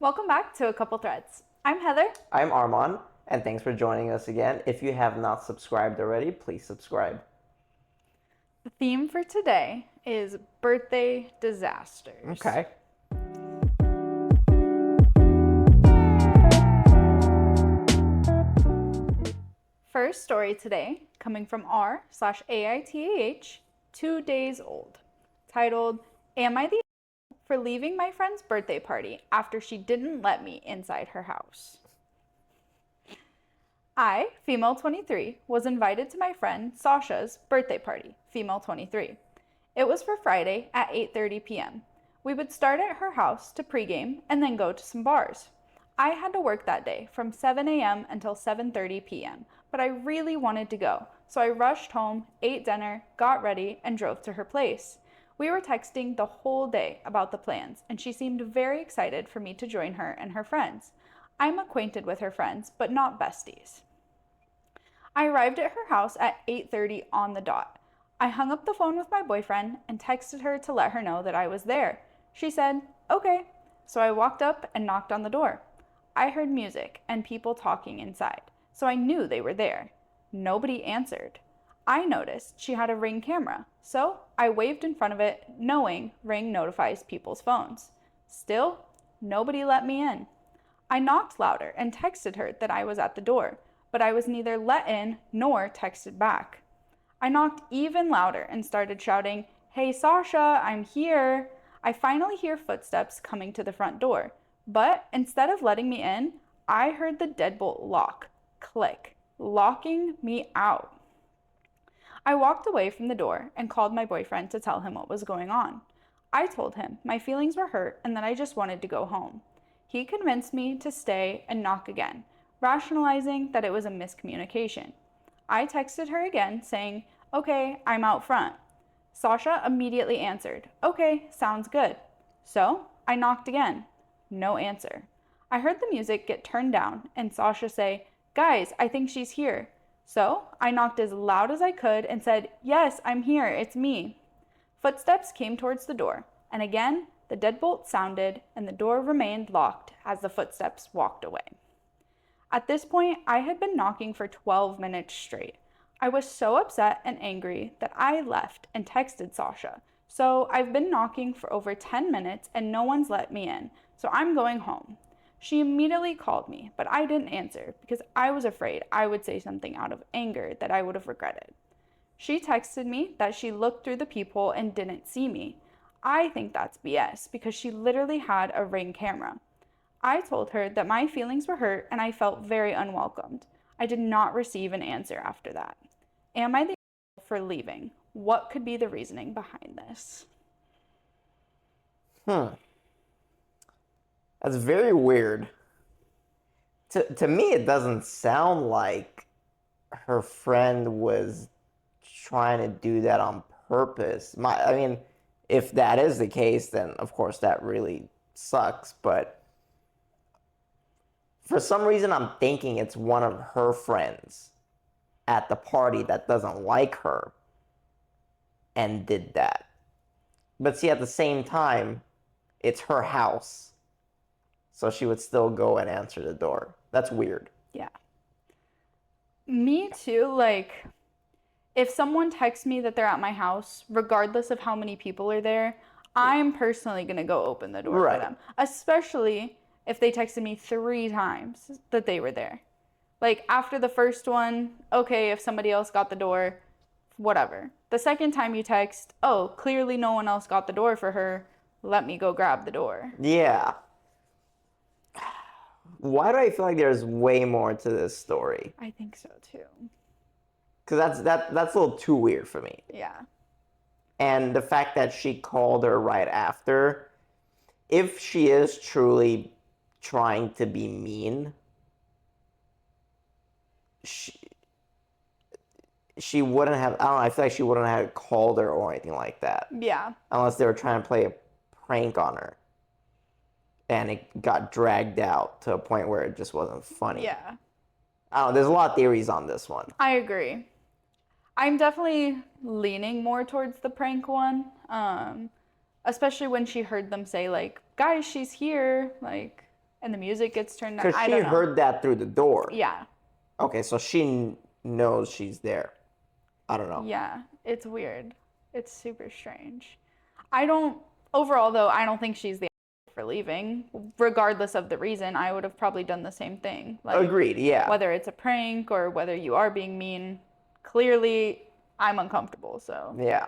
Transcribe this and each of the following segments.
Welcome back to A Couple Threads. I'm Heather. I'm Armand, and thanks for joining us again. If you have not subscribed already, please subscribe. The theme for today is birthday disasters. Okay. First story today, coming from r/AITAH, 2 days old, titled, Am I the for leaving my friend's birthday party after she didn't let me inside her house? I, female 23, was invited to my friend Sasha's birthday party, female 23. It was for Friday at 8:30 p.m. We would start at her house to pregame and then go to some bars. I had to work that day from 7 a.m. until 7:30 p.m., but I really wanted to go, so I rushed home, ate dinner, got ready, and drove to her place. We were texting the whole day about the plans, and she seemed very excited for me to join her and her friends. I'm acquainted with her friends, but not besties. I arrived at her house at 8:30 on the dot. I hung up the phone with my boyfriend and texted her to let her know that I was there. She said, okay. So I walked up and knocked on the door. I heard music and people talking inside, so I knew they were there. Nobody answered. I noticed she had a Ring camera, so I waved in front of it, knowing Ring notifies people's phones. Still, nobody let me in. I knocked louder and texted her that I was at the door, but I was neither let in nor texted back. I knocked even louder and started shouting, Hey Sasha, I'm here. I finally hear footsteps coming to the front door, but instead of letting me in, I heard the deadbolt lock, click, locking me out. I walked away from the door and called my boyfriend to tell him what was going on. I told him my feelings were hurt and that I just wanted to go home. He convinced me to stay and knock again, rationalizing that it was a miscommunication. I texted her again saying, okay, I'm out front. Sasha immediately answered, okay, sounds good. So I knocked again. No answer. I heard the music get turned down and Sasha say, guys, I think she's here. So I knocked as loud as I could and said, yes, I'm here, it's me. Footsteps came towards the door, and again, the deadbolt sounded and the door remained locked as the footsteps walked away. At this point, I had been knocking for 12 minutes straight. I was so upset and angry that I left and texted Sasha. So I've been knocking for over 10 minutes and no one's let me in, so I'm going home. She immediately called me, but I didn't answer because I was afraid I would say something out of anger that I would have regretted. She texted me that she looked through the peephole and didn't see me. I think that's BS because she literally had a Ring camera. I told her that my feelings were hurt and I felt very unwelcomed. I did not receive an answer after that. Am I the for leaving? What could be the reasoning behind this? That's very weird. To me, it doesn't sound like her friend was trying to do that on purpose. I mean, if that is the case, then of course that really sucks. But for some reason, I'm thinking it's one of her friends at the party that doesn't like her and did that. But see, at the same time, it's her house. So she would still go and answer the door. That's weird. Yeah. Me too. Like, if someone texts me that they're at my house, regardless of how many people are there, I'm personally going to go open the door for them. Especially if they texted me 3 times that they were there. Like, after the first one, okay, if somebody else got the door, whatever. The second time you text, oh, clearly no one else got the door for her, let me go grab the door. Yeah. Why do I feel like there's way more to this story? I think so too. Because that's a little too weird for me. Yeah. And the fact that she called her right after, if she is truly trying to be mean, she wouldn't have, I don't know, I feel like she wouldn't have called her or anything like that. Yeah. Unless they were trying to play a prank on her. And it got dragged out to a point where it just wasn't funny. Yeah. I don't know, there's a lot of theories on this one. I agree. I'm definitely leaning more towards the prank one. Especially when she heard them say, like, guys, she's here. Like, and the music gets turned down. Because I she don't know. heard that through the door. Yeah. Okay, so she knows she's there. I don't know. Yeah, it's weird. It's super strange. Overall though, I don't think she's the for leaving. Regardless of the reason, I would have probably done the same thing. Like, Agreed, yeah. whether it's a prank or whether you are being mean, clearly I'm uncomfortable, so. Yeah.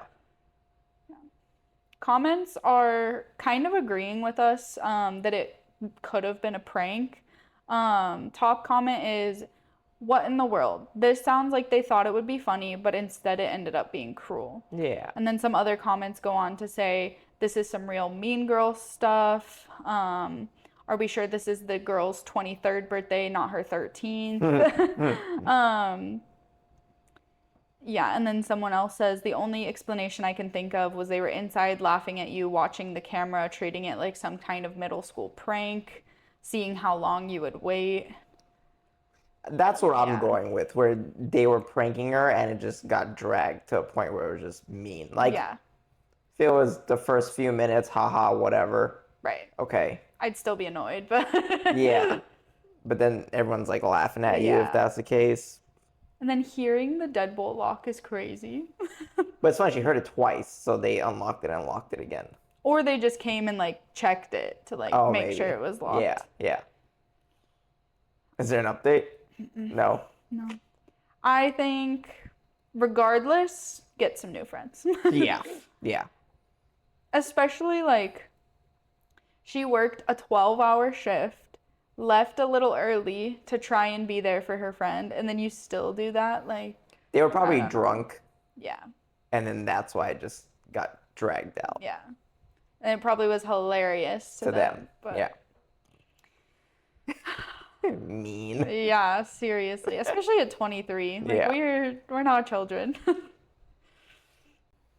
Comments are kind of agreeing with us that it could have been a prank. Top comment is, what in the world? This sounds like they thought it would be funny, but instead it ended up being cruel. Yeah. And then some other comments go on to say, this is some real mean girl stuff. Are we sure this is the girl's 23rd birthday, not her 13th? Yeah, and then someone else says, the only explanation I can think of was they were inside laughing at you, watching the camera, treating it like some kind of middle school prank, seeing how long you would wait. That's what I'm Yeah. going with, where they were pranking her and it just got dragged to a point where it was just mean. Like, Yeah, if it was the first few minutes, haha, whatever, right. okay. I'd still be annoyed, but Yeah. But then everyone's like laughing at you Yeah. if that's the case. And then hearing the deadbolt lock is crazy. But it's funny, she heard it twice, so they unlocked it and locked it again. Or they just came and like checked it to like Oh, make maybe. sure it was locked. Yeah, yeah. Is there an update? No. No. I think regardless, get some new friends. Yeah, yeah. Especially like she worked a 12-hour shift, left a little early to try and be there for her friend, and then you still do that, like, They were probably don't know. drunk, yeah. and then that's why it just got dragged out Yeah. And it probably was hilarious to to them. But Yeah. Mean. yeah, seriously. Especially at 23. Like Yeah. we're not children.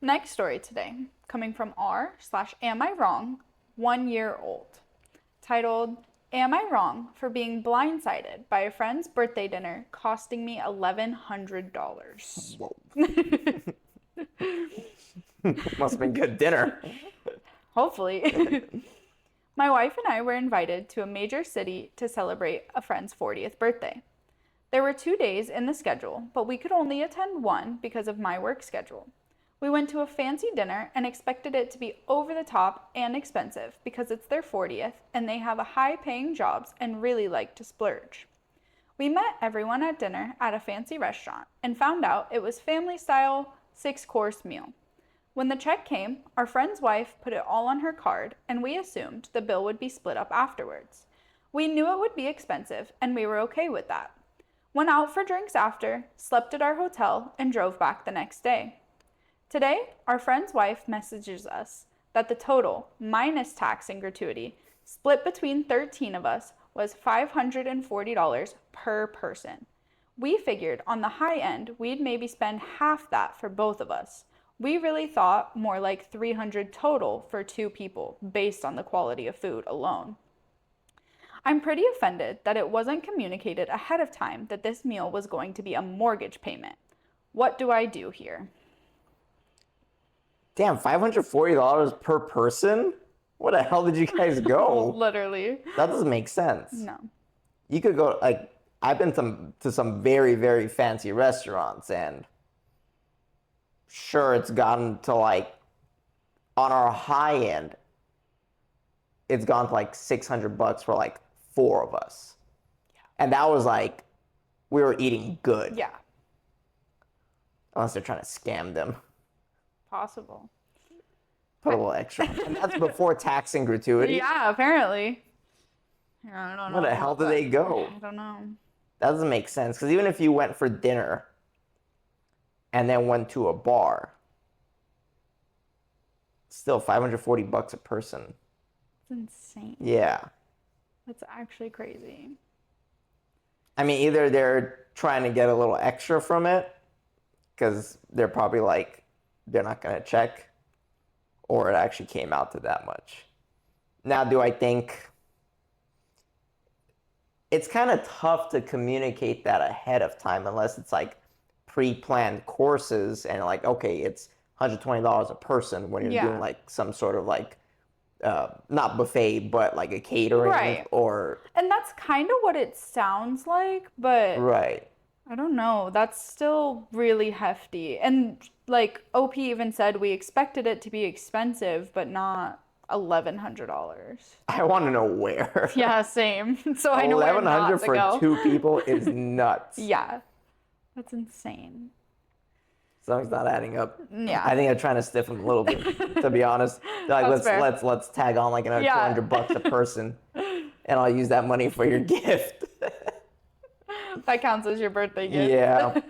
Next story today, coming from r/am I wrong, 1 year old. Titled, Am I wrong for being blindsided by a friend's birthday dinner costing me $1,100? Whoa. Must have been good dinner. Hopefully. My wife and I were invited to a major city to celebrate a friend's 40th birthday. There were 2 days in the schedule, but we could only attend one because of my work schedule. We went to a fancy dinner and expected it to be over the top and expensive because it's their 40th and they have a high-paying jobs and really like to splurge. We met everyone at dinner at a fancy restaurant and found out it was family-style 6-course meal. When the check came, our friend's wife put it all on her card and we assumed the bill would be split up afterwards. We knew it would be expensive and we were okay with that. Went out for drinks after, slept at our hotel, and drove back the next day. Today, our friend's wife messages us that the total, minus tax and gratuity, split between 13 of us was $540 per person. We figured on the high end, we'd maybe spend half that for both of us. We really thought more like $300 total for 2 people based on the quality of food alone. I'm pretty offended that it wasn't communicated ahead of time that this meal was going to be a mortgage payment. What do I do here? Damn, $540 per person? Where the hell did you guys go? Literally. That doesn't make sense. No. You could go, like, I've been to some very, very fancy restaurants, and sure, it's gotten to, like, on our high end, it's gone to, like, $600 for, like, 4 of us. Yeah. And that was, like, we were eating good. Yeah. Unless they're trying to scam them. Possible. Put a little extra. And that's before tax and gratuity. Yeah, apparently. I don't know. Where the hell did they go? I don't know. That doesn't make sense. Because even if you went for dinner and then went to a bar, still $540 a person. It's insane. Yeah. That's actually crazy. I mean, either they're trying to get a little extra from it because they're probably like, they're not going to check, or it actually came out to that much. Now, do I think it's kind of tough to communicate that ahead of time unless it's like pre-planned courses and like, okay, it's $120 a person when you're Yeah. doing like some sort of like not buffet, but like a catering Right. or And that's kind of what it sounds like, but right. I don't know. That's still really hefty. And like OP even said, we expected it to be expensive, but not $1,100. I want to know where. Yeah, same. So I know where 1100 not to for go. 2 people is nuts. Yeah, that's insane. Something's not adding up. Yeah, I think they're trying to stiff them a little bit, to be honest. They're like, that's fair. let's tag on like another Yeah. $200 a person, and I'll use that money for your gift. That counts as your birthday gift. Yeah.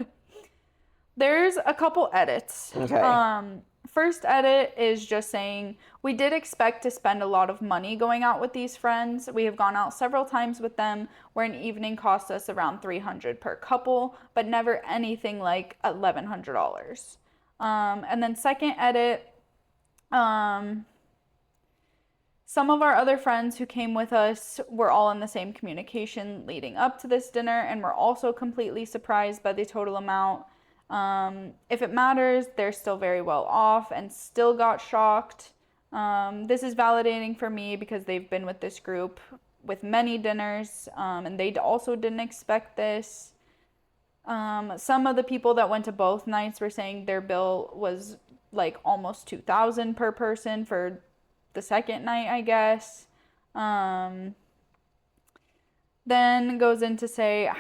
There's a couple edits. Okay. First edit is just saying we did expect to spend a lot of money going out with these friends. We have gone out several times with them where an evening cost us around $300 per couple, but never anything like $1,100. And then second edit, some of our other friends who came with us were all in the same communication leading up to this dinner and were also completely surprised by the total amount. If it matters, they're still very well off and still got shocked. This is validating for me because they've been with this group with many dinners, and they also didn't expect this. Some of the people that went to both nights were saying their bill was like almost $2,000 per person for the second night, I guess. Then goes in to say,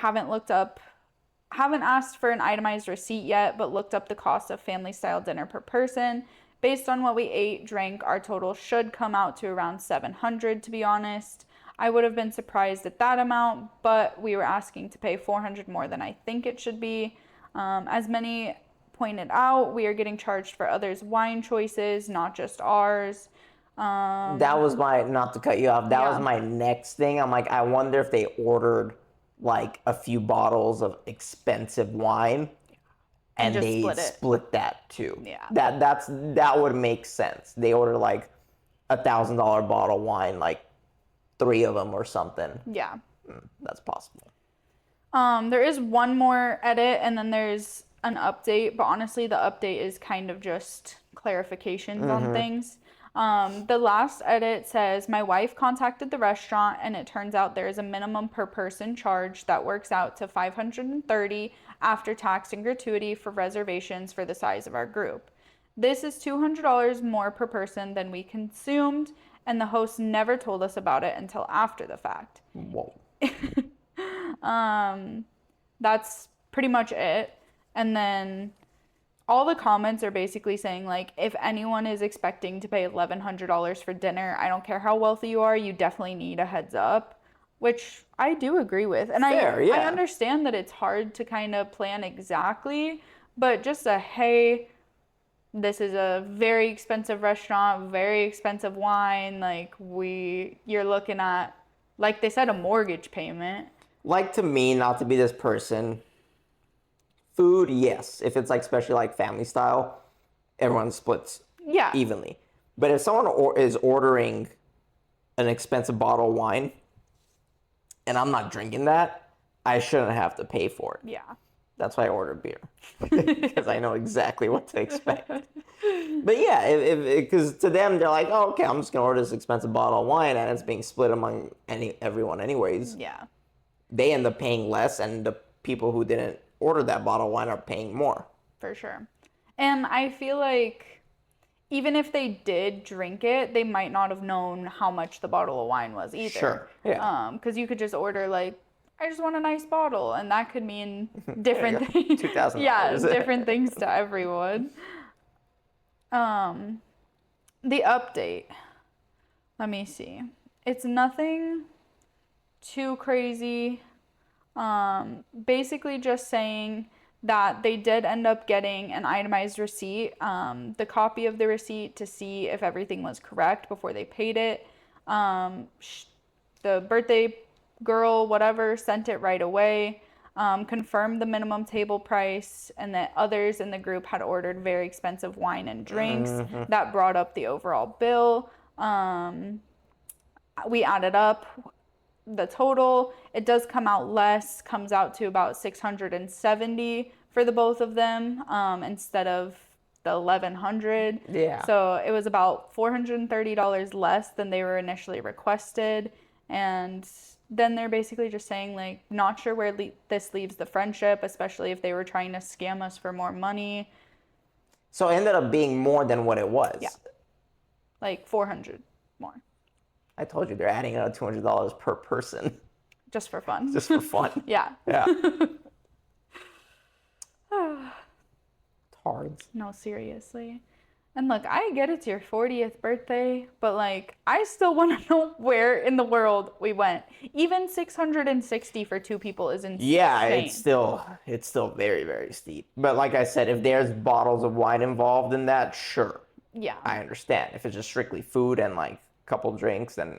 haven't asked for an itemized receipt yet, but looked up the cost of family style dinner per person. Based on what we ate, drank, our total should come out to around $700, to be honest. I would have been surprised at that amount, but we were asking to pay $400 more than I think it should be. As many pointed out, we are getting charged for others' wine choices, not just ours. That was my, not to cut you off, that was Yeah. my next thing. I'm like, I wonder if they ordered like a few bottles of expensive wine and just they split it. split that too. Yeah. That would make sense. They ordered like $1,000 bottle wine, like 3 of them or something. Yeah. That's possible. There is one more edit and then there's an update, but honestly, the update is kind of just clarifications on things. The last edit says, my wife contacted the restaurant and it turns out there is a minimum per person charge that works out to $530 after tax and gratuity for reservations for the size of our group. This is $200 more per person than we consumed, and the host never told us about it until after the fact. Whoa. That's pretty much it. And then all the comments are basically saying, like, if anyone is expecting to pay $1,100 for dinner, I don't care how wealthy you are, you definitely need a heads up, which I do agree with. And Fair, I yeah. understand that it's hard to kind of plan exactly, but just hey, this is a very expensive restaurant, very expensive wine, like you're looking at, like they said, a mortgage payment. Like, to me, not to be this person, food, yes. If it's like, especially like family style, everyone splits Yeah. evenly. But if someone is ordering an expensive bottle of wine and I'm not drinking that, I shouldn't have to pay for it. Yeah. That's why I order beer, because I know exactly what to expect. But yeah, because to them, they're like, oh, okay, I'm just gonna order this expensive bottle of wine, and it's being split among everyone anyways. Yeah. They end up paying less, and the people who didn't order that bottle of wine are paying more. For sure. And I feel like even if they did drink it, they might not have known how much the bottle of wine was either. Sure. Yeah. Because you could just order like, I just want a nice bottle, and that could mean different things. $2,000. Yeah, different things to everyone. The update. Let me see. It's nothing too crazy. Basically just saying that they did end up getting an itemized receipt, the copy of the receipt to see if everything was correct before they paid it. The birthday girl, whatever, sent it right away, confirmed the minimum table price, and that others in the group had ordered very expensive wine and drinks. That brought up the overall bill. We added up the total. It does come out less, comes out to about $670 for the both of them, instead of the 1100. Yeah. So it was about $430 less than they were initially requested. And then they're basically just saying, like, not sure where this leaves the friendship, especially if they were trying to scam us for more money. So it ended up being more than what it was. Yeah. Like 400 more. I told you they're adding another $200 per person. Just for fun. Just for fun. Yeah. Yeah. Tards. No, seriously. And look, I get it's your 40th birthday, but like, I still want to know where in the world we went. Even 660 for two people is insane. Yeah, it's still very, very steep. But like I said, if there's bottles of wine involved in that, sure. Yeah. I understand. If it's just strictly food and like a couple drinks, then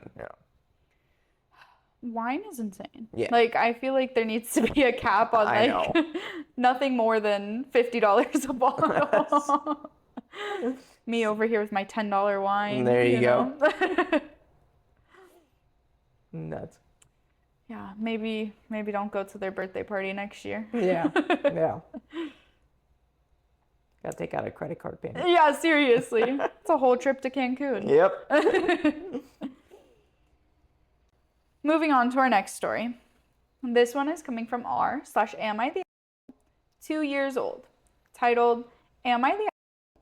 Wine is insane. Yeah. Like, I feel like there needs to be a cap on I like know. nothing more than $50 a bottle. Me over here with my $10 wine. There you know? Nuts. Yeah, maybe don't go to their birthday party next year. Yeah. Yeah. Gotta take out a credit card payment. Yeah, seriously. It's a whole trip to Cancun. Yep. Moving on to our next story. This one is coming from r/am I the 2 years old, titled, Am I the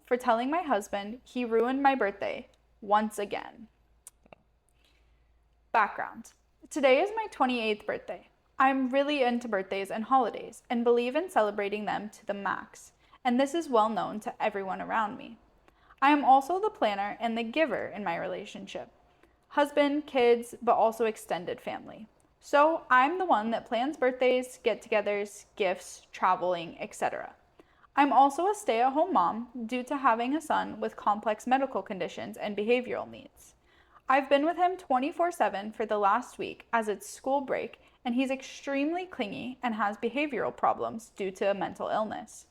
for telling my husband he ruined my birthday once again? Background. Today is my 28th birthday. I'm really into birthdays and holidays and believe in celebrating them to the max, and this is well known to everyone around me. I am also the planner and the giver in my relationship. Husband, kids, but also extended family. So I'm the one that plans birthdays, get-togethers, gifts, traveling, etc. I'm also a stay-at-home mom due to having a son with complex medical conditions and behavioral needs. I've been with him 24/7 for the last week as it's school break, and he's extremely clingy and has behavioral problems due to a mental illness.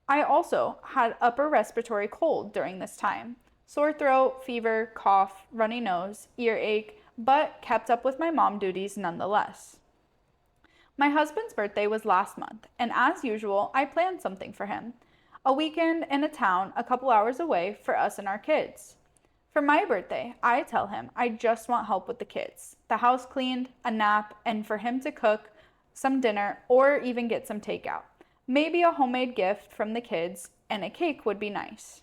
I also had upper respiratory cold during this time. Sore throat, fever, cough, runny nose, earache, but kept up with my mom duties nonetheless. My husband's birthday was last month, and as usual, I planned something for him. A weekend in a town a couple hours away for us and our kids. For my birthday, I tell him I just want help with the kids, the house cleaned, a nap, and for him to cook some dinner or even get some takeout. Maybe a homemade gift from the kids, and a cake would be nice.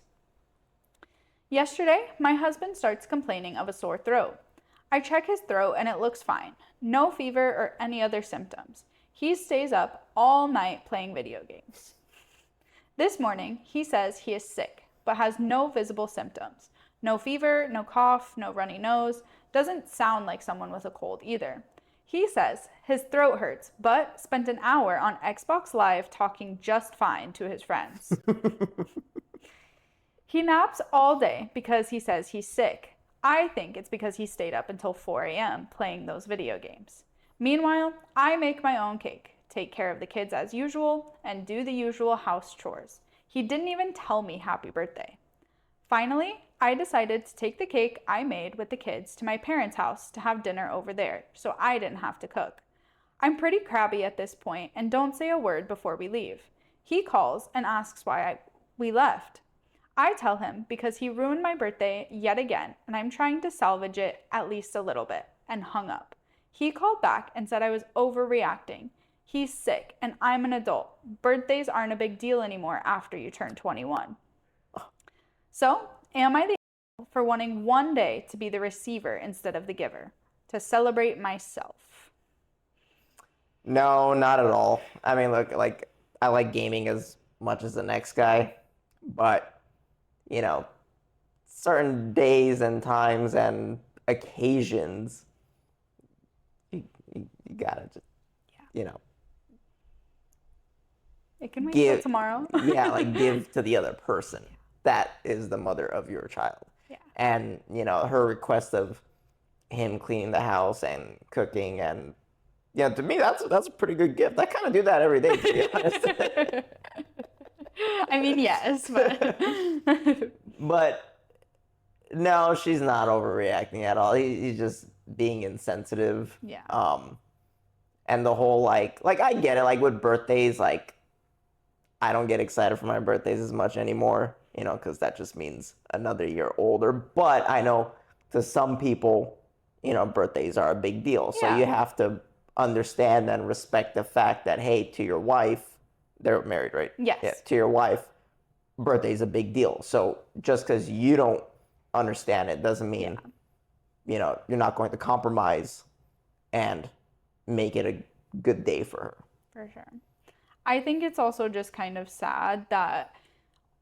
Yesterday, my husband starts complaining of a sore throat. I check his throat and it looks fine. No fever or any other symptoms. He stays up all night playing video games. This morning, he says he is sick, but has no visible symptoms. No fever, no cough, no runny nose. Doesn't sound like someone with a cold either. He says his throat hurts, but spent an hour on Xbox Live talking just fine to his friends. He naps all day because he says he's sick. I think it's because he stayed up until 4 a.m. playing those video games. Meanwhile, I make my own cake, take care of the kids as usual, and do the usual house chores. He didn't even tell me happy birthday. Finally, I decided to take the cake I made with the kids to my parents' house to have dinner over there, so I didn't have to cook. I'm pretty crabby at this point and don't say a word before we leave. He calls and asks why we left. I tell him because he ruined my birthday yet again, and I'm trying to salvage it at least a little bit, and hung up. He called back and said I was overreacting. He's sick, and I'm an adult. Birthdays aren't a big deal anymore after you turn 21. So, am I the for wanting one day to be the receiver instead of the giver? To celebrate myself? No, not at all. I mean, look, like, I like gaming as much as the next guy, but certain days and times and occasions, you gotta just, It can wait till give tomorrow. like give to the other person. That is the mother of your child. Yeah. And her request of him cleaning the house and cooking, and to me that's a pretty good gift. I kind of do that every day, to be honest. I mean, yes, but but no, she's not overreacting at all. He's just being insensitive. Yeah. And the whole like I get it. Like with birthdays, like I don't get excited for my birthdays as much anymore. you know, because that just means another year older. But I know to some people, you know, birthdays are a big deal. So Yeah. you have to understand and respect the fact that, hey, to your wife, they're married, right? Yes. Yeah, to your wife, birthday's a big deal. So just because you don't understand it doesn't mean, you know, you're not going to compromise and make it a good day for her. For sure. I think it's also just kind of sad that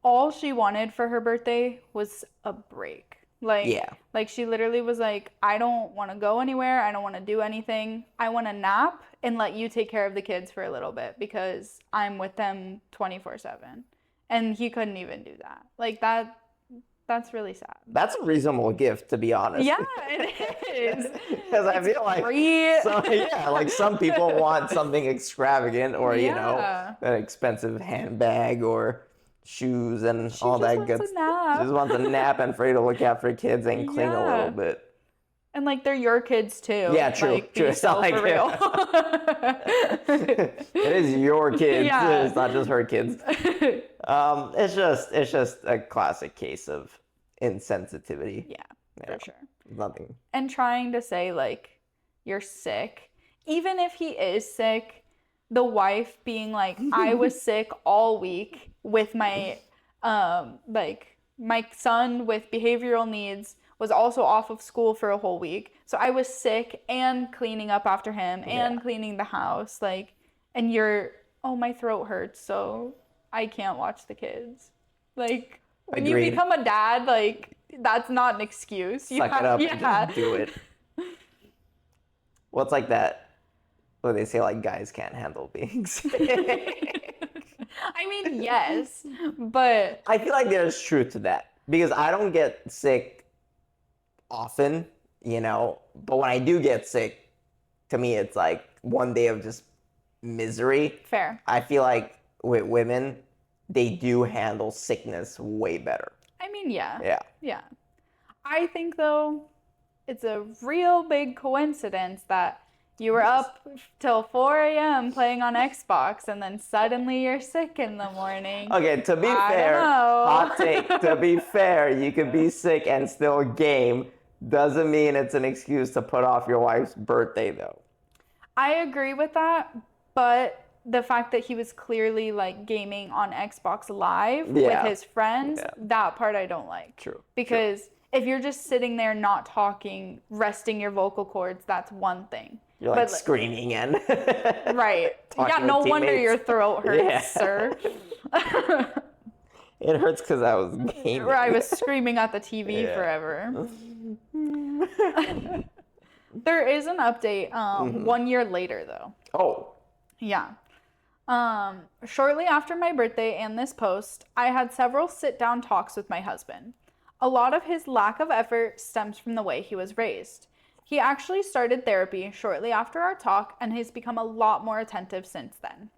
all she wanted for her birthday was a break. Like she literally was like, I don't want to go anywhere. I don't want to do anything. I want to nap and let you take care of the kids for a little bit because I'm with them 24/7. And he couldn't even do that. Like that's really sad. That's a reasonable gift, to be honest. Yeah, it is. Because I feel like some people want something extravagant or, you know, an expensive handbag or shoes and all that good stuff. She just wants a nap and for you to look after kids and cling a little bit. And like they're your kids too. Yeah, true. Like, true. It's not like for real. It is your kids. Yeah. It's not just her kids. It's just a classic case of insensitivity. Yeah, for sure. Nothing. And trying to say like you're sick, even if he is sick, the wife being like, I was sick all week with my my son with behavioral needs was also off of school for a whole week. So I was sick and cleaning up after him and cleaning the house. Like, and you're, oh, my throat hurts, so I can't watch the kids. Like, when you become a dad, like, that's not an excuse. Suck it up and just do it. Well, it's like that, what they say, like, guys can't handle being sick. I mean, yes, but I feel like there's truth to that. Because I don't get sick often, you know, but when I do get sick, to me, it's like one day of just misery. Fair. I feel like with women, they do handle sickness way better. I mean, yeah. Yeah. Yeah. I think, though, it's a real big coincidence that you were up till 4 a.m. playing on Xbox and then suddenly you're sick in the morning. Okay, to be fair, hot take, to be fair, you can be sick and still game. Doesn't mean it's an excuse to put off your wife's birthday, though. I agree with that, but the fact that he was clearly like gaming on Xbox Live with his friends, that part I don't like. True. Because if you're just sitting there not talking, resting your vocal cords, that's one thing. You're like screaming and right. Yeah, no wonder your throat hurts, sir. It hurts because I was gaming. Or I was screaming at the TV forever. There is an update 1 year later, though. Oh. Yeah. Shortly after my birthday and this post, I had several sit-down talks with my husband. A lot of his lack of effort stems from the way he was raised. He actually started therapy shortly after our talk and has become a lot more attentive since then.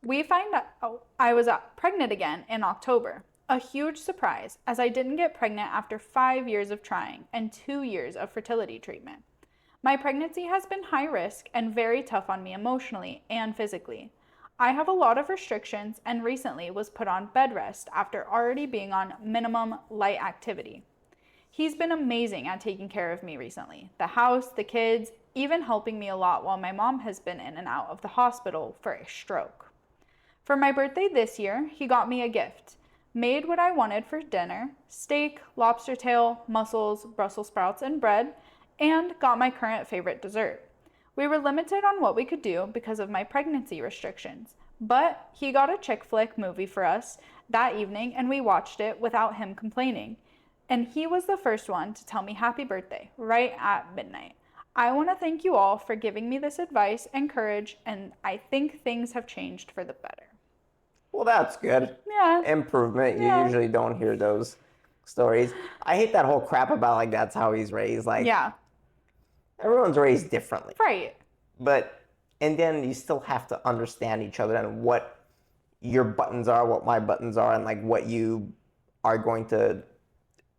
We find out I was pregnant again in October. A huge surprise, as I didn't get pregnant after 5 years of trying and 2 years of fertility treatment. My pregnancy has been high risk and very tough on me emotionally and physically. I have a lot of restrictions and recently was put on bed rest after already being on minimum light activity. He's been amazing at taking care of me recently. The house, the kids, even helping me a lot while my mom has been in and out of the hospital for a stroke. For my birthday this year, he got me a gift. Made what I wanted for dinner: steak, lobster tail, mussels, Brussels sprouts, and bread, and got my current favorite dessert. We were limited on what we could do because of my pregnancy restrictions, but he got a chick flick movie for us that evening and we watched it without him complaining. And he was the first one to tell me happy birthday right at midnight. I want to thank you all for giving me this advice and courage, and I think things have changed for the better. Well, that's good. Yeah. Improvement. You usually don't hear those stories. I hate that whole crap about like that's how he's raised. Like, everyone's raised differently. Right. But, and then you still have to understand each other and what your buttons are, what my buttons are, and like what you are going to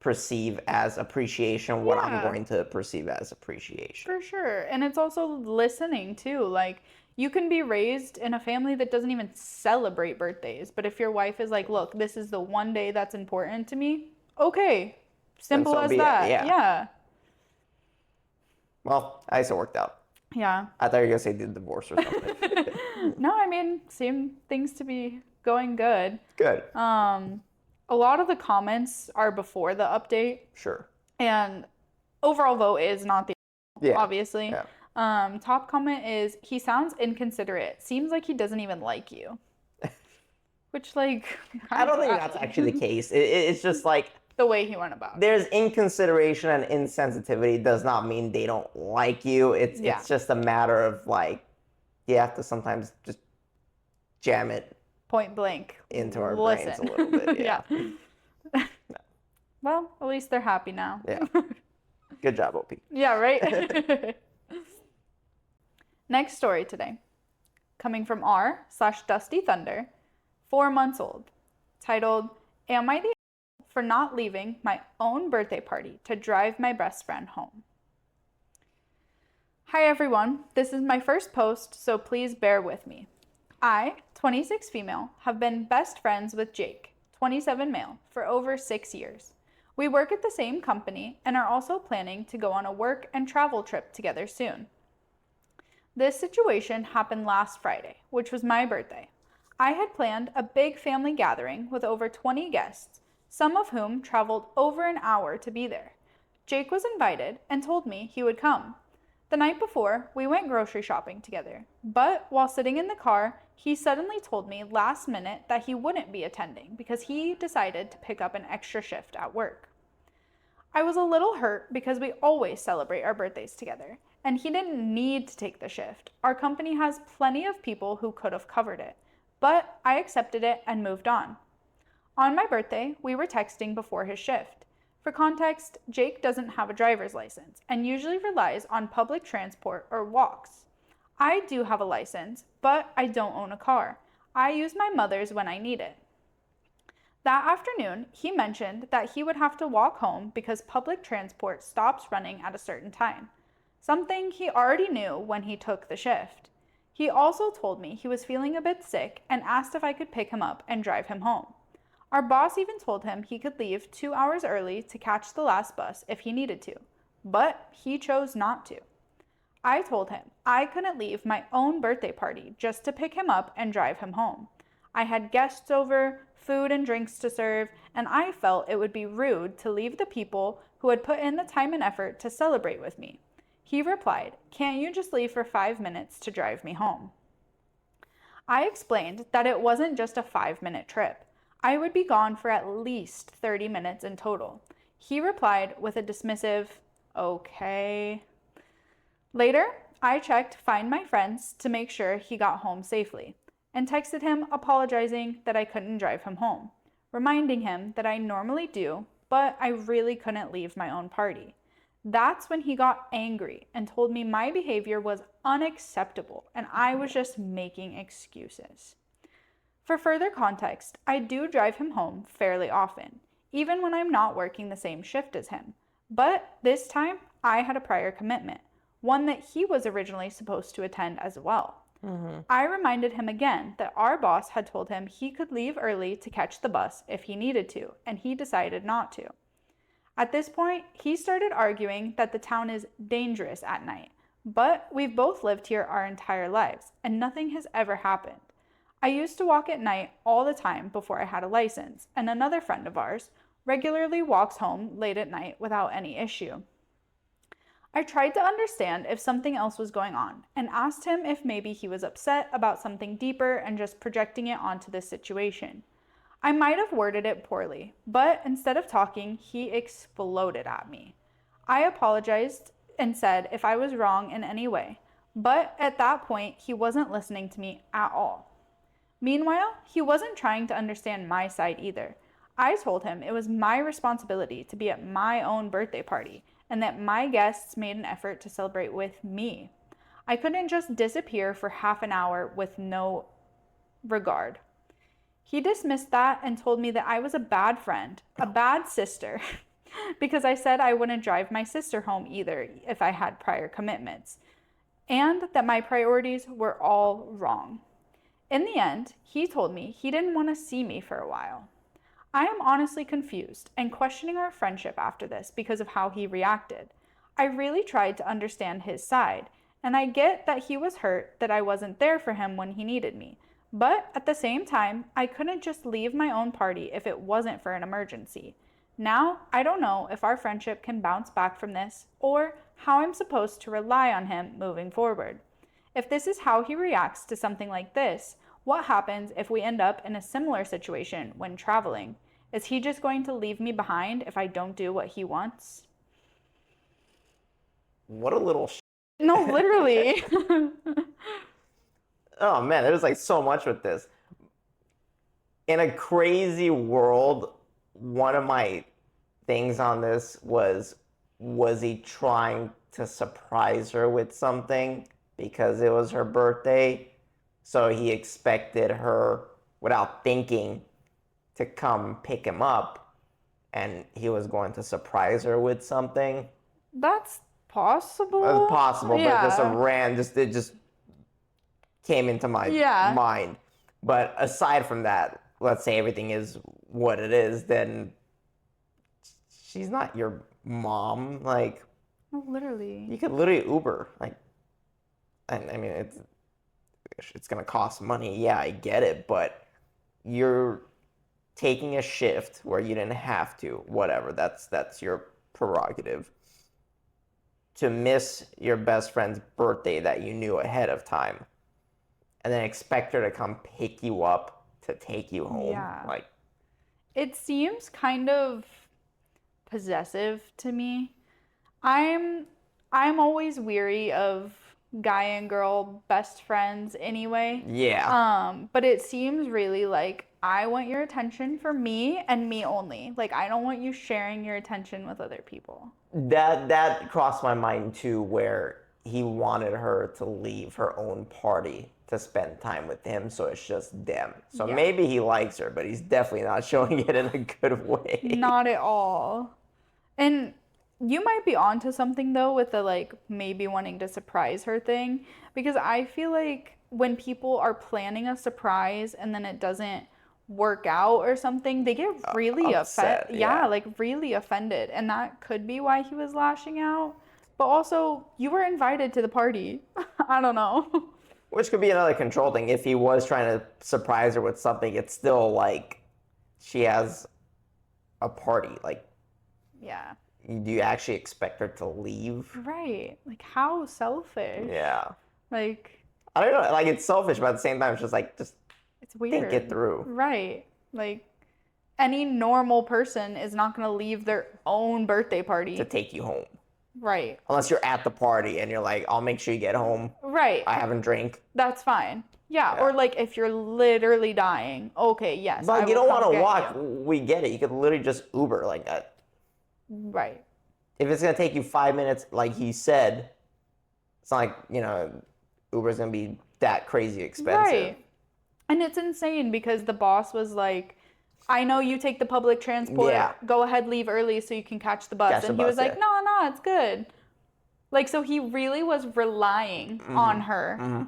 perceive as appreciation what I'm Yeah. going to perceive as appreciation. For sure. And it's also listening too. Like, you can be raised in a family that doesn't even celebrate birthdays, but if your wife is like, look, this is the one day that's important to me, okay. Then Simple so as be it. that. Yeah. Yeah. Well, I guess it worked out. Yeah. I thought you were gonna say the divorce or something. No, I mean, seem things to be going good. Good. A lot of the comments are before the update, Sure. and overall vote is not the Yeah. obviously. Yeah. Top comment is, he sounds inconsiderate. Seems like he doesn't even like you. Which, like, I don't think that's actually the case. It's just like the way he went about it. there's inconsideration and insensitivity does not mean they don't like you. It's just a matter of like you have to sometimes just jam it Point blank into our brains a little bit. Yeah. Well, at least they're happy now. Yeah. Good job, OP. Yeah, right? Next story today. Coming from r/Dusty Thunder, 4 months old. Titled, Am I the for not leaving my own birthday party to drive my best friend home? Hi everyone, this is my first post, so please bear with me. I, 26 female, have been best friends with Jake, 27 male, for over 6 years. We work at the same company and are also planning to go on a work and travel trip together soon. This situation happened last Friday, which was my birthday. I had planned a big family gathering with over 20 guests, some of whom traveled over an hour to be there. Jake was invited and told me he would come. The night before, we went grocery shopping together, but while sitting in the car, he suddenly told me last minute that he wouldn't be attending because he decided to pick up an extra shift at work. I was a little hurt because we always celebrate our birthdays together, and he didn't need to take the shift. Our company has plenty of people who could have covered it, but I accepted it and moved on. On my birthday, we were texting before his shift. For context, Jake doesn't have a driver's license and usually relies on public transport or walks. I do have a license, but I don't own a car. I use my mother's when I need it. That afternoon, he mentioned that he would have to walk home because public transport stops running at a certain time, something he already knew when he took the shift. He also told me he was feeling a bit sick and asked if I could pick him up and drive him home. Our boss even told him he could leave 2 hours early to catch the last bus if he needed to, but he chose not to. I told him I couldn't leave my own birthday party just to pick him up and drive him home. I had guests over, food and drinks to serve, and I felt it would be rude to leave the people who had put in the time and effort to celebrate with me. He replied, "Can't you just leave for 5 minutes to drive me home?" I explained that it wasn't just a 5-minute trip. I would be gone for at least 30 minutes in total. He replied with a dismissive, "Okay." Later, I checked Find My Friends to make sure he got home safely, and texted him apologizing that I couldn't drive him home, reminding him that I normally do, but I really couldn't leave my own party. That's when he got angry and told me my behavior was unacceptable and I was just making excuses. For further context, I do drive him home fairly often, even when I'm not working the same shift as him. But this time, I had a prior commitment, one that he was originally supposed to attend as well. I reminded him again that our boss had told him he could leave early to catch the bus if he needed to, and he decided not to. At this point, he started arguing that the town is dangerous at night, but we've both lived here our entire lives, and nothing has ever happened. I used to walk at night all the time before I had a license, and another friend of ours regularly walks home late at night without any issue. I tried to understand if something else was going on and asked him if maybe he was upset about something deeper and just projecting it onto this situation. I might have worded it poorly, but instead of talking, he exploded at me. I apologized and said if I was wrong in any way, but at that point, he wasn't listening to me at all. Meanwhile, he wasn't trying to understand my side either. I told him it was my responsibility to be at my own birthday party and that my guests made an effort to celebrate with me. I couldn't just disappear for half an hour with no regard. He dismissed that and told me that I was a bad friend, a bad sister, because I said I wouldn't drive my sister home either if I had prior commitments, and that my priorities were all wrong. In the end, he told me he didn't want to see me for a while. I am honestly confused and questioning our friendship after this because of how he reacted. I really tried to understand his side, and I get that he was hurt that I wasn't there for him when he needed me. But at the same time, I couldn't just leave my own party if it wasn't for an emergency. Now, I don't know if our friendship can bounce back from this or how I'm supposed to rely on him moving forward. If this is how he reacts to something like this, what happens if we end up in a similar situation when traveling? Is he just going to leave me behind if I don't do what he wants? What a little No, literally. Oh man, there's like so much with this. In a crazy world, one of my things on this was he trying to surprise her with something because it was her birthday? So he expected her, without thinking, to come pick him up, and he was going to surprise her with something. That's possible. That's possible, Yeah. but it just came into my mind. But aside from that, let's say everything is what it is, then she's not your mom. Like, No, literally. you could literally Uber. Like, I mean, it's gonna cost money. Yeah, I get it, but you're taking a shift where you didn't have to. Whatever. That's your prerogative. To miss your best friend's birthday that you knew ahead of time, and then expect her to come pick you up to take you home. Yeah. Like, it seems kind of possessive to me. I'm always weary of guy and girl best friends anyway. yeah. But it seems really like I want your attention for me and me only. Like I don't want you sharing your attention with other people. That crossed my mind too, where he wanted her to leave her own party to spend time with him, so it's just them. So Yeah. maybe he likes her, but he's definitely not showing it in a good way. Not at all. And you might be onto something though with the like maybe wanting to surprise her thing, because I feel like when people are planning a surprise and then it doesn't work out or something, they get really upset, yeah, yeah. like really offended, and that could be why he was lashing out. But also, you were invited to the party. I don't know. Which could be another control thing. If he was trying to surprise her with something, it's still like she has a party. Like, Yeah. do you actually expect her to leave? Right. Like how selfish. Yeah. Like I don't know. Like, it's selfish, but at the same time, it's just like, just it's weird. think it through. Right. Like any normal person is not going to leave their own birthday party To take you home. Right. Unless you're at the party and you're like, I'll make sure you get home. Right. I haven't drank. That's fine. Yeah. Yeah. Or like if you're literally dying. Okay, yes. But I you will don't come want to get walk. you. We get it. You could literally just Uber like that. Right. If it's going to take you 5 minutes, like he said, it's not like, Uber's going to be that crazy expensive. Right. And it's insane because the boss was like, I know you take the public transport. Yeah. Go ahead, leave early so you can catch the bus. Catch the And he was bus, like, no, it's good. Like, so he really was relying on her. Mm-hmm.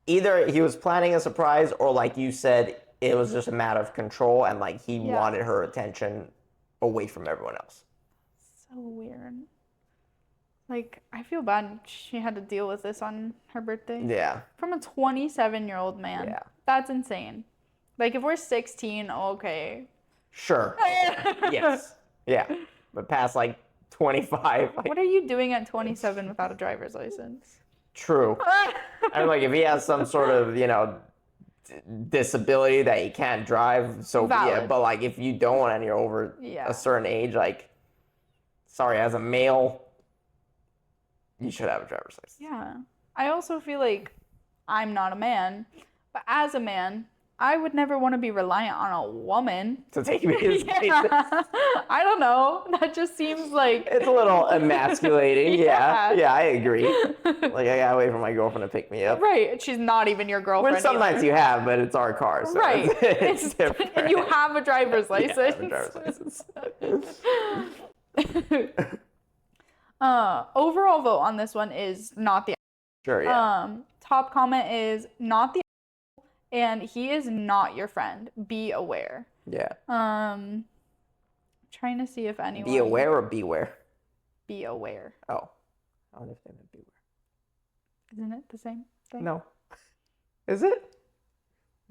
Either he was planning a surprise, or like you said, it was just a matter of control, and like he wanted her attention away from everyone else. So weird. Like, I feel bad she had to deal with this on her birthday. Yeah. From a 27-year-old man. Yeah. That's insane. Like, if we're 16, okay. Sure. Yes. Yeah. But past like 25. Like, What are you doing at 27 without a driver's license? true. I mean, like, if he has some sort of, disability that he can't drive, so yeah. Valid. But like, if you don't and you're over Yeah. a certain age, like, sorry, as a male, you should have a driver's license. Yeah. I also feel like I'm not a man, but as a man, I would never want to be reliant on a woman. To take me to his places. I don't know. That just seems like It's a little emasculating. Yeah. Yeah, I agree. Like, I gotta wait for my girlfriend to pick me up. right. She's not even your girlfriend. Which sometimes either. you have, but it's our car. So Right. It's different. And you have a driver's license. Yeah, I have a driver's license. Overall vote on this one is not the. Sure, yeah. Top comment is not the, and he is not your friend. Be aware. Yeah. Trying to see if anyone. Be aware or beware? Be aware. Oh. I wonder if they meant beware. Isn't it the same thing? No. Is it?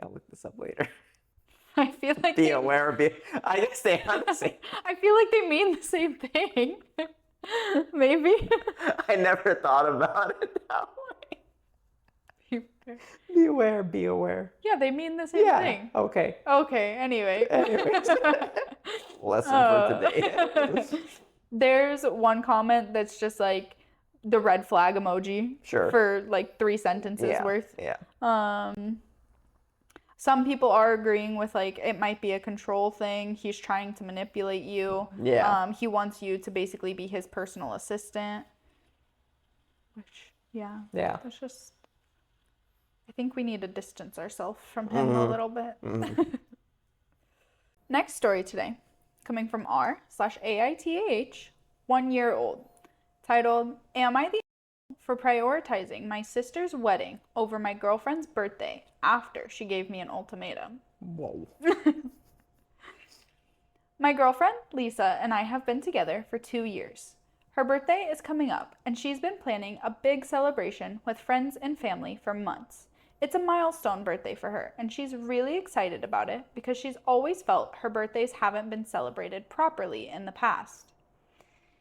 I'll look this up later. I feel like Be aware or be. I guess they are the same. I feel like they mean the same thing. Maybe. I never thought about it that way. Be aware, be aware. Yeah, they mean the same thing. Okay. Okay, anyway. Anyways. Lesson for today. There's one comment that's just like the red flag emoji. Sure. For like 3 sentences worth. Yeah. Some people are agreeing with like it might be a control thing. He's trying to manipulate you. Yeah. He wants you to basically be his personal assistant. Which, yeah. Yeah. That's just. I think we need to distance ourselves from him a little bit. Next story today, coming from r/AITAH, 1 year old, titled, "Am I the for prioritizing my sister's wedding over my girlfriend's birthday after she gave me an ultimatum?" Whoa. My girlfriend, Lisa, and I have been together for 2 years. Her birthday is coming up, and she's been planning a big celebration with friends and family for months. It's a milestone birthday for her, and she's really excited about it because she's always felt her birthdays haven't been celebrated properly in the past.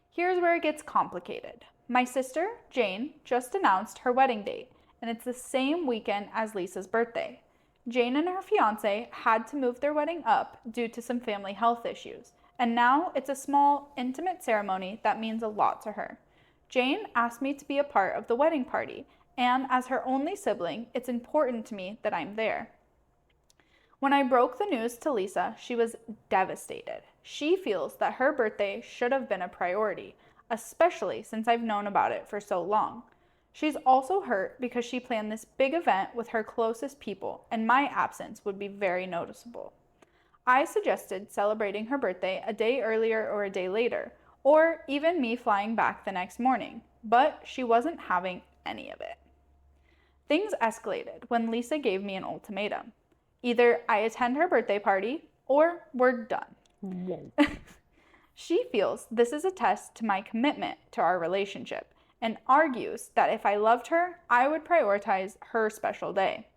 Here's where it gets complicated. My sister, Jane, just announced her wedding date, and it's the same weekend as Lisa's birthday. Jane and her fiance had to move their wedding up due to some family health issues, and now it's a small, intimate ceremony that means a lot to her. Jane asked me to be a part of the wedding party, and as her only sibling, it's important to me that I'm there. When I broke the news to Lisa, she was devastated. She feels that her birthday should have been a priority, especially since I've known about it for so long. She's also hurt because she planned this big event with her closest people, and my absence would be very noticeable. I suggested celebrating her birthday a day earlier or a day later, or even me flying back the next morning, but she wasn't having any of it. Things escalated when Lisa gave me an ultimatum. Either I attend her birthday party, or we're done. She feels this is a test to my commitment to our relationship, and argues that if I loved her, I would prioritize her special day.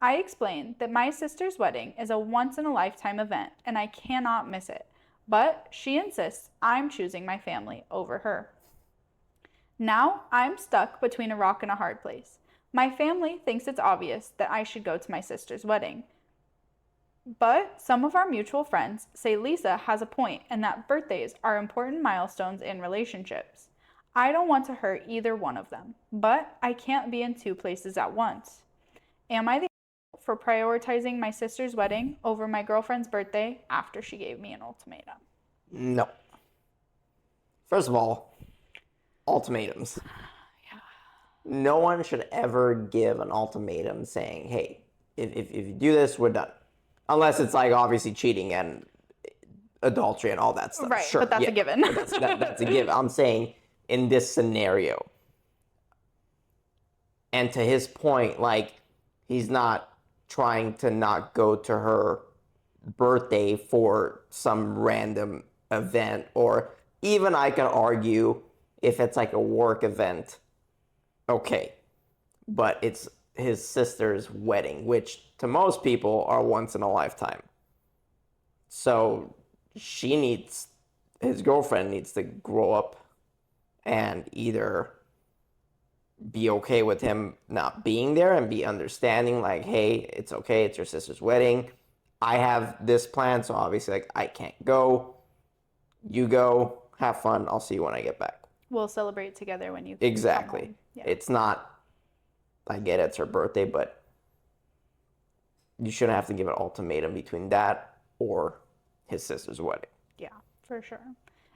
I explained that my sister's wedding is a once-in-a-lifetime event, and I cannot miss it, but she insists I'm choosing my family over her. Now I'm stuck between a rock and a hard place. My family thinks it's obvious that I should go to my sister's wedding. But some of our mutual friends say Lisa has a point and that birthdays are important milestones in relationships. I don't want to hurt either one of them, but I can't be in 2 places at once. Am I the for prioritizing my sister's wedding over my girlfriend's birthday after she gave me an ultimatum? No. First of all, ultimatums. No one should ever give an ultimatum saying, hey, if you do this, we're done. Unless it's like obviously cheating and adultery and all that stuff. Right, sure, but that's a given. That's a given. I'm saying in this scenario. And to his point, like, he's not trying to not go to her birthday for some random event, or even I can argue if it's like a work event. Okay, but it's his sister's wedding, which to most people are once in a lifetime. So his girlfriend needs to grow up and either be okay with him not being there and be understanding, like, hey, it's okay, it's your sister's wedding. I have this plan, so obviously, like, I can't go. You go, have fun, I'll see you when I get back. We'll celebrate together when you Exactly. come home. Yeah. It's not, I get it's her birthday, but you shouldn't have to give an ultimatum between that or his sister's wedding. Yeah, for sure.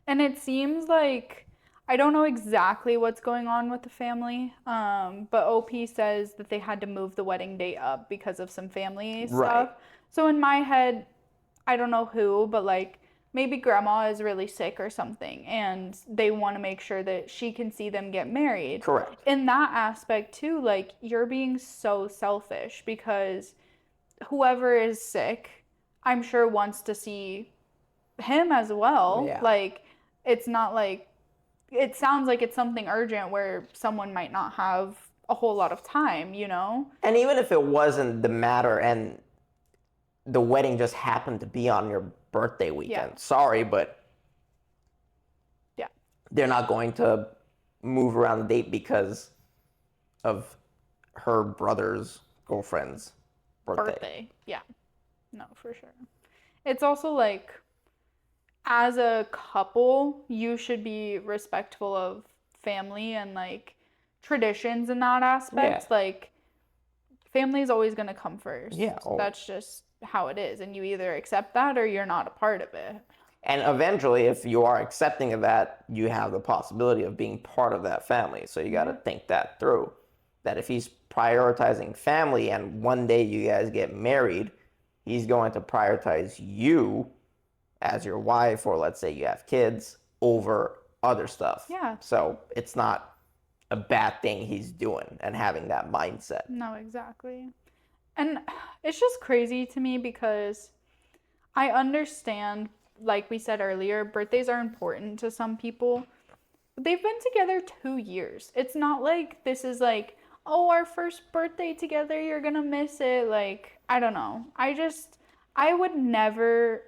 And it seems like, I don't know exactly what's going on with the family, but OP says that they had to move the wedding date up because of some family stuff. Right. So in my head, I don't know who, but like maybe grandma is really sick or something and they want to make sure that she can see them get married. Correct. In that aspect too, like you're being so selfish because whoever is sick, I'm sure wants to see him as well. Yeah. Like it's not like it sounds like it's something urgent where someone might not have a whole lot of time, you know? And even if it wasn't the matter and the wedding just happened to be on your birthday weekend, sorry, but Yeah. they're not going to move around the date because of her brother's girlfriend's birthday. Yeah. No, for sure. It's also like as a couple, you should be respectful of family and like traditions in that aspect. Yeah. Like family is always going to come first. Yeah. That's just how it is. And you either accept that or you're not a part of it. And eventually, if you are accepting of that, you have the possibility of being part of that family. So you got to think that through. That if he's prioritizing family and one day you guys get married, he's going to prioritize you as your wife, or let's say you have kids, over other stuff. Yeah. So it's not a bad thing he's doing and having that mindset. No, exactly. And it's just crazy to me because I understand, like we said earlier, birthdays are important to some people. But they've been together 2 years. It's not like this is like, oh, our first birthday together, you're gonna miss it. Like, I don't know. I would never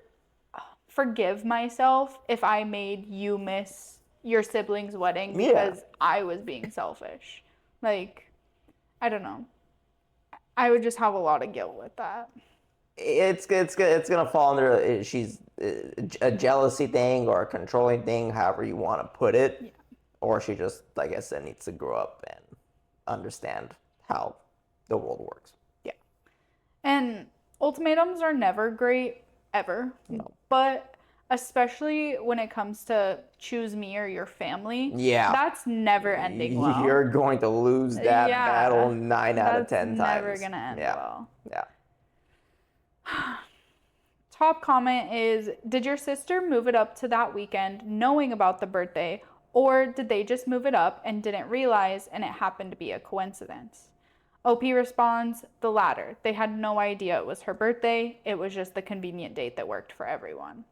forgive myself if I made you miss your sibling's wedding because I was being selfish. Like, I don't know. I would just have a lot of guilt with that. It's gonna fall under she's a jealousy thing or a controlling thing, however you want to put it, Yeah. or she just, like I said, needs to grow up and understand how the world works. Yeah. And ultimatums are never great, ever. No. But especially when it comes to choose me or your family, Yeah. that's never ending well. You're going to lose that battle 9 out of 10 times. That's never gonna end Yeah. well. Yeah. Top comment is, did your sister move it up to that weekend knowing about the birthday, or did they just move it up and didn't realize and it happened to be a coincidence? OP responds, the latter. They had no idea it was her birthday. It was just the convenient date that worked for everyone.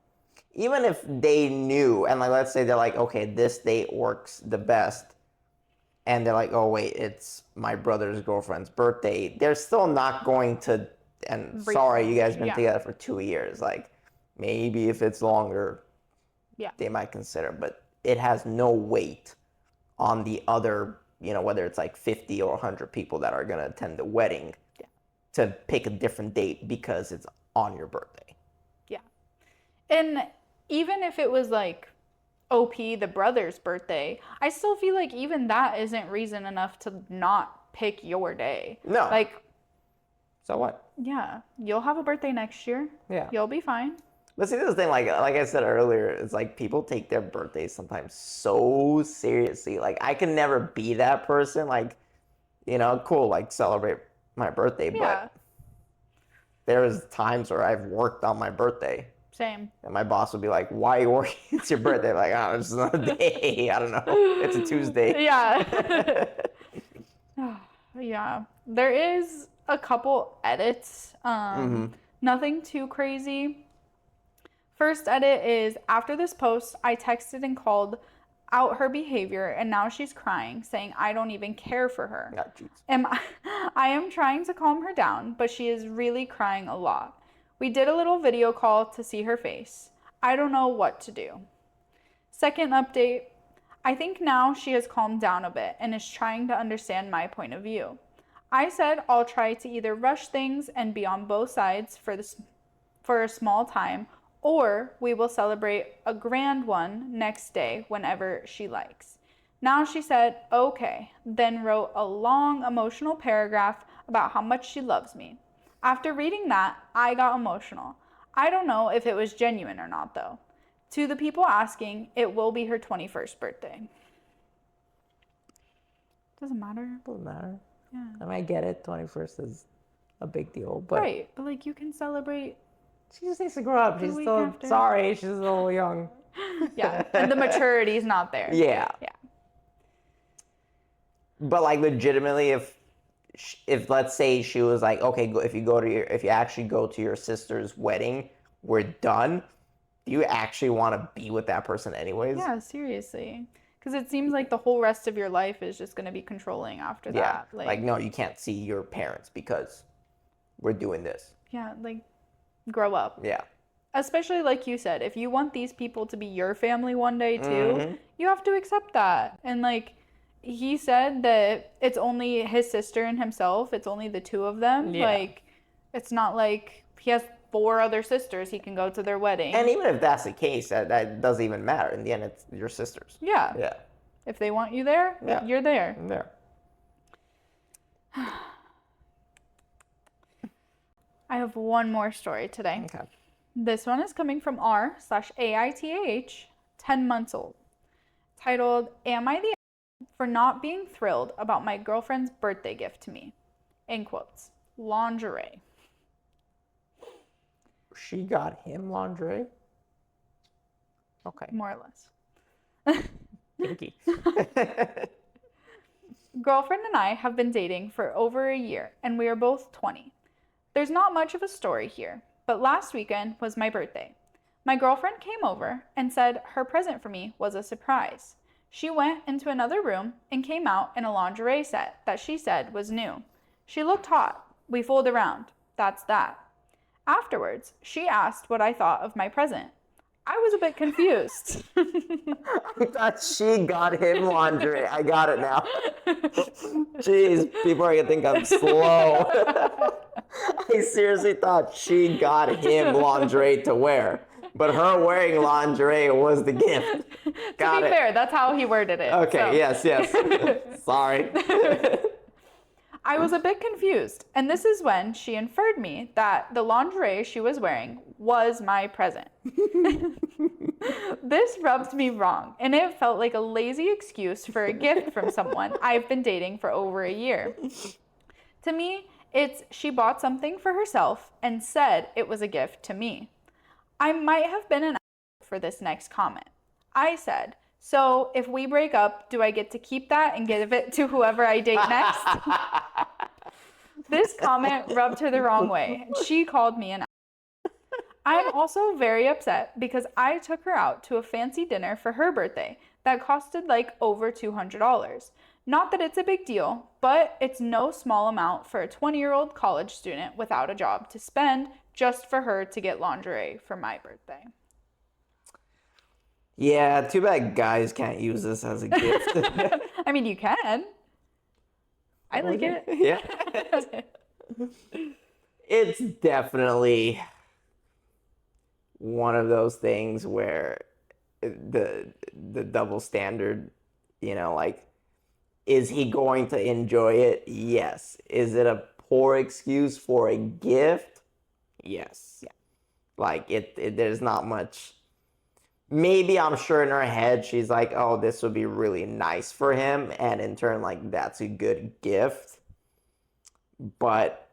Even if they knew, and like let's say they're like, okay, this date works the best, and they're like, oh wait, it's my brother's girlfriend's birthday, they're still not going to, and sorry, you guys been together for 2 years. Like, maybe if it's longer, they might consider, but it has no weight on the other, whether it's like 50 or 100 people that are going to attend the wedding to pick a different date because it's on your birthday. Yeah. And even if it was like OP, the brother's birthday, I still feel like even that isn't reason enough to not pick your day. No. Like, so what? Yeah, you'll have a birthday next year. Yeah. You'll be fine. But see, this is the thing, like I said earlier, it's like people take their birthdays sometimes so seriously. Like, I can never be that person. Like, cool, like celebrate my birthday, but there's times where I've worked on my birthday. Same. And my boss would be like, why are you working? It's your birthday. I'm like, oh, it's just another day. I don't know. It's a Tuesday. Yeah. Yeah. There is a couple edits. Nothing too crazy. First edit is, after this post, I texted and called out her behavior, and now she's crying, saying I don't even care for her. I am trying to calm her down, but she is really crying a lot. We did a little video call to see her face. I don't know what to do. Second update, I think now she has calmed down a bit and is trying to understand my point of view. I said I'll try to either rush things and be on both sides for a small time, or we will celebrate a grand one next day whenever she likes. Now she said, okay, then wrote a long emotional paragraph about how much she loves me. After reading that, I got emotional. I don't know if it was genuine or not, though. To the people asking, it will be her 21st birthday. Doesn't matter. Doesn't matter. Yeah. I mean, I get it. 21st is a big deal, but right, but like you can celebrate She just needs to grow up. She's week still, after. sorry, she's a little young. Yeah, and the maturity's not there. Yeah. Yeah. But like legitimately, if let's say she was like, okay, if you actually go to your sister's wedding, we're done. Do you actually want to be with that person anyways? Yeah, seriously. Because it seems like the whole rest of your life is just going to be controlling after that. Like, no, you can't see your parents because we're doing this. Yeah, like, grow up. Yeah. Especially like you said, if you want these people to be your family one day too, you have to accept that. And like he said that it's only his sister and himself, it's only the two of them. Yeah. Like it's not like he has 4 other sisters he can go to their wedding. And even if that's the case, that doesn't even matter. In the end, it's your sisters. Yeah. Yeah. If they want you there, you're there. There. I have one more story today. Okay. This one is coming from r/AITAH, 10 months old, titled, Am I the a** for not being thrilled about my girlfriend's birthday gift to me? In quotes, lingerie. She got him lingerie? Okay. More or less. Kinky. Girlfriend and I have been dating for over a year, and we are both 20. There's not much of a story here, but last weekend was my birthday. My girlfriend came over and said her present for me was a surprise. She went into another room and came out in a lingerie set that she said was new. She looked hot. We fooled around. That's that. Afterwards, she asked what I thought of my present. I was a bit confused. I thought she got him lingerie. I got it now. Jeez, people are gonna think I'm slow. I seriously thought she got him lingerie to wear, but her wearing lingerie was the gift. To be fair, that's how he worded it. Okay, so. yes. Sorry. I was a bit confused, and this is when she inferred me that the lingerie she was wearing was my present. This rubbed me wrong, and it felt like a lazy excuse for a gift from someone I've been dating for over a year. To me, it's she bought something for herself and said it was a gift to me. I might have been an asshole for this next comment. I said, so if we break up, do I get to keep that and give it to whoever I date next? This comment rubbed her the wrong way. She called me an asshole. I'm also very upset because I took her out to a fancy dinner for her birthday that costed like over $200. Not that it's a big deal, but it's no small amount for a 20-year-old college student without a job to spend just for her to get lingerie for my birthday. Yeah, too bad guys can't use this as a gift. I mean, you can. I like it. Yeah. It's definitely one of those things where the double standard, like, is he going to enjoy it? Yes. Is it a poor excuse for a gift? Yes. Yeah. Like there's not much. Maybe I'm sure in her head she's like, oh, this would be really nice for him, and in turn, like, that's a good gift. But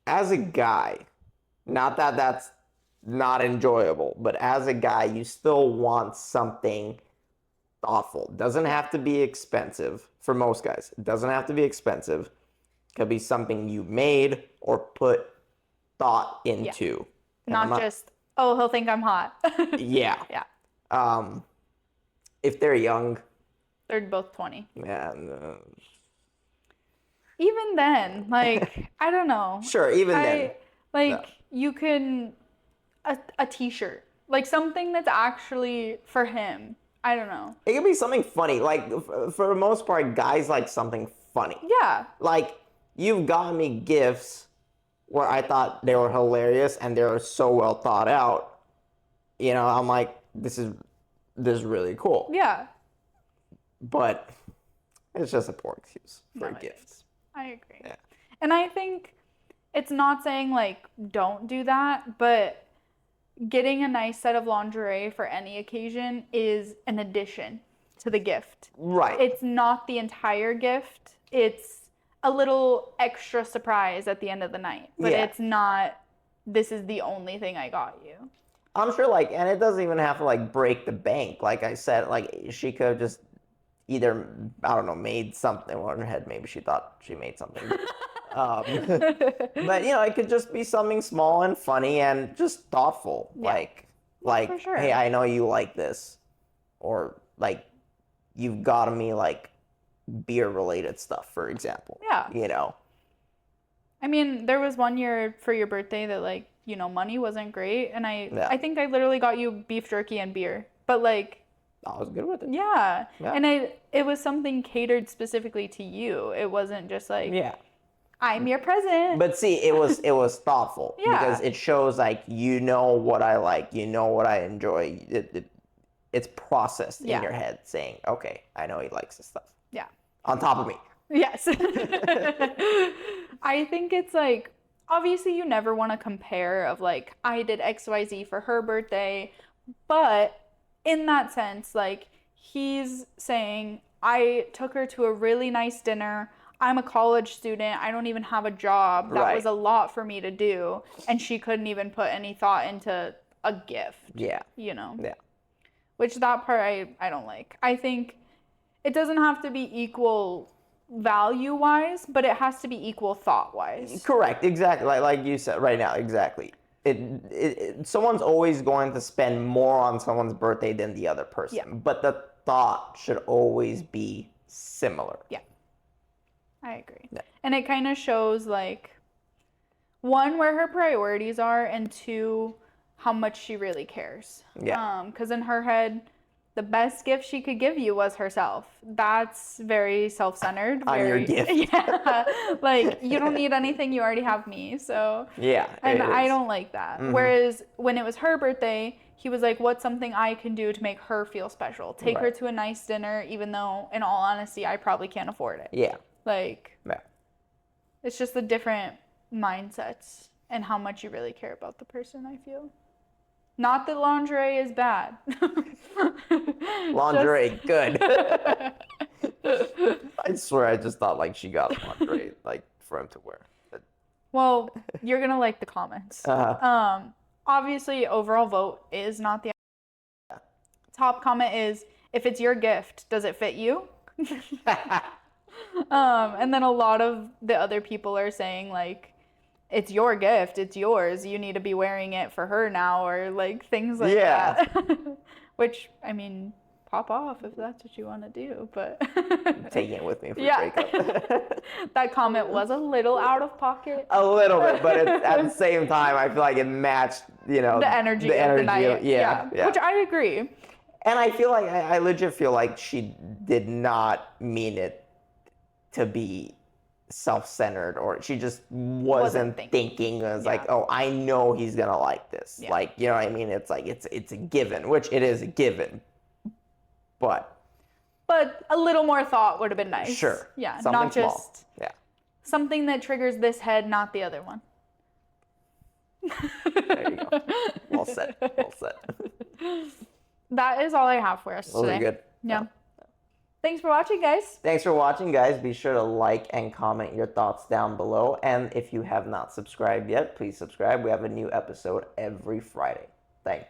as a guy, not that that's not enjoyable, but as a guy, you still want something thoughtful. Doesn't have to be expensive for most guys. It doesn't have to be expensive. It could be something you made or put thought into. Yeah. Not just, oh, he'll think I'm hot. Yeah. Yeah. If they're young. They're both 20. Yeah. Even then, like, I don't know. Sure, even then. Like, you can, a t-shirt. Like, something that's actually for him. I don't know. It could be something funny. Like, for the most part, guys like something funny. Yeah. Like, you've gotten me gifts where I thought they were hilarious and they were so well thought out. I'm like, this is really cool. Yeah. But it's just a poor excuse for a gift. I agree. Yeah. And I think it's not saying, like, don't do that, but getting a nice set of lingerie for any occasion is an addition to the gift. Right. It's not the entire gift. It's a little extra surprise at the end of the night, but it's not this is the only thing I got you. I'm sure, like, and it doesn't even have to, like, break the bank. Like I said, like, she could have just either, I don't know, made something. Well, in her head, maybe she thought she made something. But, it could just be something small and funny and just thoughtful. Yeah. Like, for sure. hey, I know you like this. Or, like, you've gotten me, like, beer-related stuff, for example. Yeah. I mean, there was one year for your birthday that, like, money wasn't great, and I think I literally got you beef jerky and beer. But, like, I was good with it. Yeah. And it was something catered specifically to you. It wasn't just like, I'm your present. But see, it was thoughtful. Because it shows, like, what I like, what I enjoy. It's processed in your head, saying, okay, I know he likes this stuff. Yeah. On top of me. Yes. I think it's like, obviously you never want to compare of like, I did XYZ for her birthday, but in that sense, like, he's saying, I took her to a really nice dinner. I'm a college student. I don't even have a job. That was a lot for me to do. And she couldn't even put any thought into a gift. Yeah. Yeah. Which that part I don't like. I think it doesn't have to be equal value-wise, but it has to be equal thought-wise. Correct. Exactly. Like you said right now. Exactly. Someone's always going to spend more on someone's birthday than the other person. Yeah. But the thought should always be similar. Yeah. I agree. Yeah. And it kind of shows, like, one, where her priorities are, and two, how much she really cares. Yeah. Because in her head, the best gift she could give you was herself. That's very self-centered. I'm your gift. Yeah. Like, you don't need anything. You already have me. So. Yeah. And I don't like that. Mm-hmm. Whereas when it was her birthday, he was like, what's something I can do to make her feel special? Take her to a nice dinner, even though, in all honesty, I probably can't afford it. Yeah. Like, it's just the different mindsets and how much you really care about the person, I feel. Not that lingerie is bad. Lingerie, good. I swear I just thought, like, she got lingerie, like, for him to wear. Well, you're going to like the comments. Obviously, overall vote is not the... Top comment is, if it's your gift, does it fit you? And then a lot of the other people are saying, like, it's your gift, it's yours, you need to be wearing it for her now, or like things like that. Which, I mean, pop off if that's what you want to do, but I'm taking it with me for breakup. That comment was a little out of pocket. A little bit, but at the same time, I feel like it matched, the energy of the night. Yeah. Which I agree. And I feel like, I legit feel like she did not mean it to be self-centered, or she just wasn't thinking. It was like, oh, I know he's gonna like this. Like, you know what I mean? It's like, it's a given, which it is a given, but a little more thought would have been nice. Sure. Yeah. Something not small. Just something that triggers this head, not the other one. There you go. Well said. That is all I have for us today. Those are good. Yeah. Thanks for watching, guys. Thanks for watching, guys. Be sure to like and comment your thoughts down below. And if you have not subscribed yet, please subscribe. We have a new episode every Friday. Thanks.